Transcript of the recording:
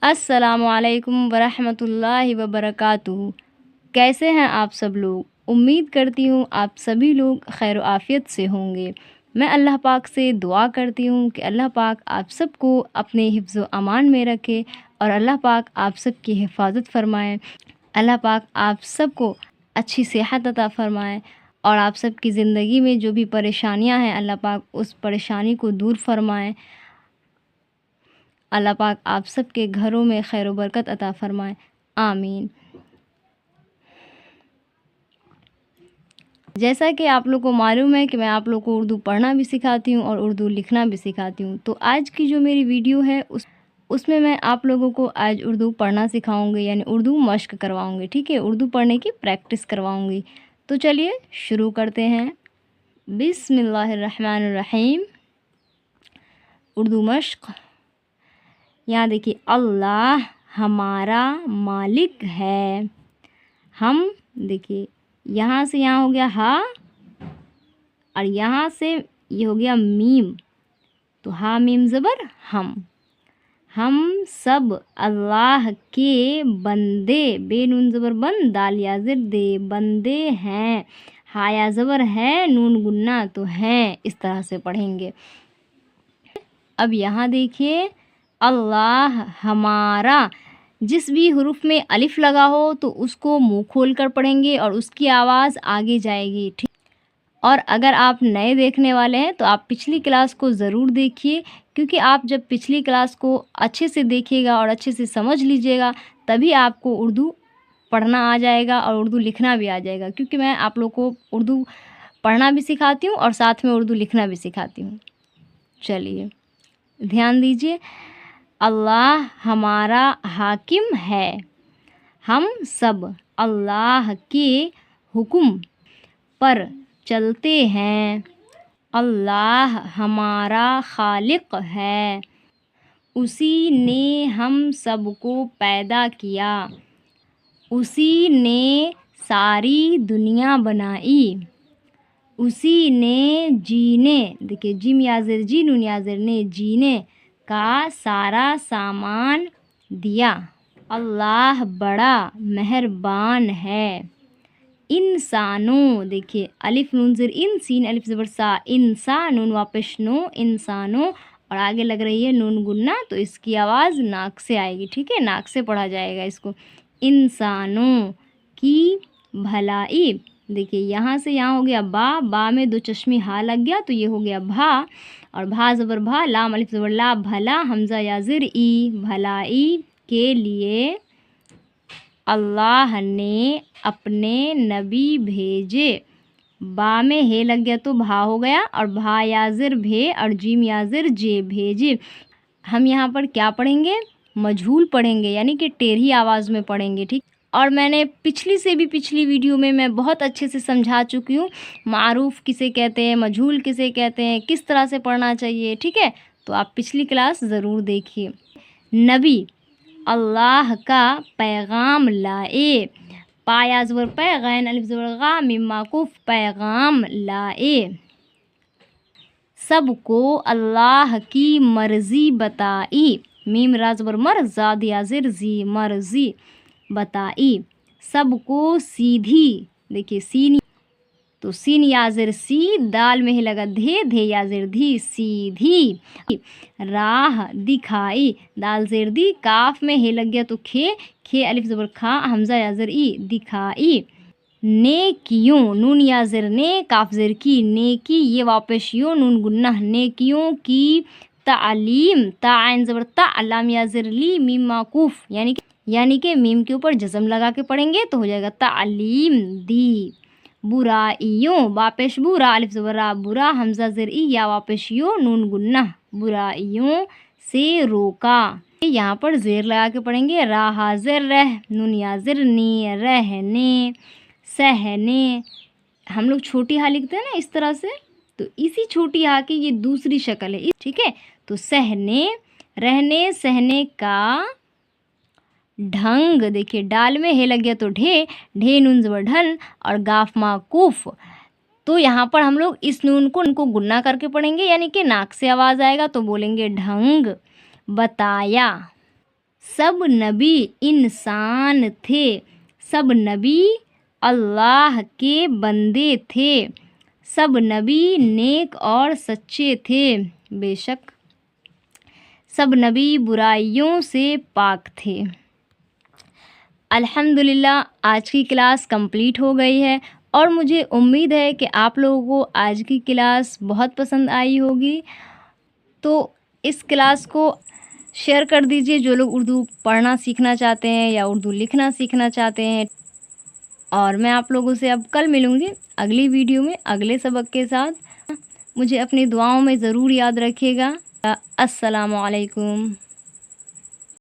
अस्सलामुअलैकुम वरहमतुल्लाहि वबरकातुहू। कैसे हैं आप सब लोग? उम्मीद करती हूँ आप सभी लोग खैर आफ़ियत से होंगे। मैं अल्लाह पाक से दुआ करती हूँ कि अल्लाह पाक आप सबको अपने हिफ्ज़ व अमान में रखे और अल्लाह पाक आप सब की हिफाजत फ़रमाए। अल्लाह पाक आप सबको अच्छी सेहत अता फ़रमाए और आप सब की ज़िंदगी में जो भी परेशानियाँ हैं अल्लाह पाक उस परेशानी को दूर फ़रमाए। अल्लाह पाक आप सब के घरों में खैर व बरकत अता फ़रमाए, आमीन। जैसा कि आप लोग को मालूम है कि मैं आप लोग को उर्दू पढ़ना भी सिखाती हूँ और उर्दू लिखना भी सिखाती हूँ। तो आज की जो मेरी वीडियो है उसमें मैं आप लोगों को आज उर्दू पढ़ना सिखाऊँगी, यानी उर्दू मश्क करवाऊँगी, ठीक है? उर्दू पढ़ने की प्रैक्टिस करवाऊँगी। तो चलिए शुरू करते हैं। बिस्मिल्लाहिर्रहमानिर्रहीम। उर्दू मश्क। यहाँ देखिए, अल्लाह हमारा मालिक है। हम देखिए यहाँ से यहाँ हो गया हा और यहाँ से ये हो गया मीम, तो हा मीम ज़बर हम सब अल्लाह के बंदे, बे नून ज़बर बन दाल या ज़िर दे, बंदे हैं। हा या ज़बर है, नून गुन्ना तो हैं, इस तरह से पढ़ेंगे। अब यहाँ देखिए, अल्लाह हमारा, जिस भी हुरूफ में अलिफ लगा हो तो उसको मुंह खोल कर पढ़ेंगे और उसकी आवाज़ आगे जाएगी, ठीक। और अगर आप नए देखने वाले हैं तो आप पिछली क्लास को ज़रूर देखिए, क्योंकि आप जब पिछली क्लास को अच्छे से देखिएगा और अच्छे से समझ लीजिएगा तभी आपको उर्दू पढ़ना आ जाएगा और उर्दू लिखना भी आ जाएगा, क्योंकि मैं आप लोग को उर्दू पढ़ना भी सिखाती हूँ और साथ में उर्दू लिखना भी सिखाती हूँ। चलिए ध्यान दीजिए, अल्लाह हमारा हाकिम है। हम सब अल्लाह के हुक्म पर चलते हैं। अल्लाह हमारा खालिक है। उसी ने हम सबको पैदा किया। उसी ने सारी दुनिया बनाई। उसी ने जीने, देखिए जिम याज़िर जी नून याज़िर ने, जीने का सारा सामान दिया। अल्लाह बड़ा मेहरबान है। इंसानों, देखिए अलिफ नून ज़िर इन, सीन अलिफ ज़बर सा, इंसा नून वापस नो, इंसानों और आगे लग रही है नून गुन्ना, तो इसकी आवाज़ नाक से आएगी, ठीक है? नाक से पढ़ा जाएगा इसको। इंसानों की भलाई, देखिए यहाँ से यहाँ हो गया बा में दो चश्मी हा लग गया तो ये हो गया भा, और भा ज़बर भा, लाम अलिफ ज़बर ला, भला हमज़ा या ज़िर ई, भलाई के लिए अल्लाह ने अपने नबी भेजे। बा में हे लग गया तो भा हो गया, और भा याज़िर भे और जीम याज़िर जे, भेजे। हम यहाँ पर क्या पढ़ेंगे? मजहूल पढ़ेंगे, यानी कि टेढ़ी आवाज़ में पढ़ेंगे, ठीक। और मैंने पिछली से भी पिछली वीडियो में मैं बहुत अच्छे से समझा चुकी हूँ, मारूफ़ किसे कहते हैं, मजहूल किसे कहते हैं, किस तरह से पढ़ना चाहिए, ठीक है? तो आप पिछली क्लास ज़रूर देखिए। नबी, अल्लाह का पैगाम लाए। पाया ज़बर पै, गैन अलिफ ज़बर गा, मीम माकूफ, पैगाम लाए। सबको अल्लाह की मर्ज़ी बताई। मीम रा ज़बर मर, ज़ाद या ज़िर जी, मर्ज़ी बताई। सबको सीधी, देखिए सीन, तो सीन याज़िर सी, दाल में ही लगा धे, धे याज़िर धी, सीधी राह दिखाई। दाल ज़ेर दी, काफ में हे लग गया तो खे, खे अलिफ ज़बर खा, हमज़ा याज़िर ई, दिखाई। नेकियों, नून याज़िर ने, काफ ज़ेर की, नेकी ये वापस यो, नून गुन्ना, नेकियों की तालीम, ता आइन ज़बर ता, अल्लाम याज़िर ली, मीम माकूफ, यानी कि मीम के ऊपर जज़म लगा के पढ़ेंगे तो हो जाएगा तालीम दी। बुराइयों, वापस बुरा अलिफ ज़बर रा, बुरा हमज़ा ज़ेर ई, या वापस यो, नून गुन्ना, बुराइयों से रोका। यहाँ पर ज़ेर लगा के पढ़ेंगे। रा हाज़िर रह, नून याज़िर नी, रहने, सहने। हम लोग छोटी हा लिखते हैं ना इस तरह से, तो इसी छोटी हा की ये दूसरी शक्ल है, ठीक है? तो सहने, रहने, सहने का ढंग, देखिए डाल में हे लग गया तो ढे, ढे नून ज़बर ढन और गाफ माकूफ, तो यहाँ पर हम लोग इस नून को उनको गुन्ना करके पढ़ेंगे, यानी कि नाक से आवाज़ आएगा तो बोलेंगे ढंग बताया। सब नबी इंसान थे। सब नबी अल्लाह के बंदे थे। सब नबी नेक और सच्चे थे। बेशक सब नबी बुराइयों से पाक थे। अल्हम्दुलिल्लाह आज की क्लास कंप्लीट हो गई है और मुझे उम्मीद है कि आप लोगों को आज की क्लास बहुत पसंद आई होगी। तो इस क्लास को शेयर कर दीजिए जो लोग उर्दू पढ़ना सीखना चाहते हैं या उर्दू लिखना सीखना चाहते हैं। और मैं आप लोगों से अब कल मिलूँगी अगली वीडियो में अगले सबक के साथ। मुझे अपनी दुआओं में ज़रूर याद रखिएगा। अस्सलामु अलैकुम।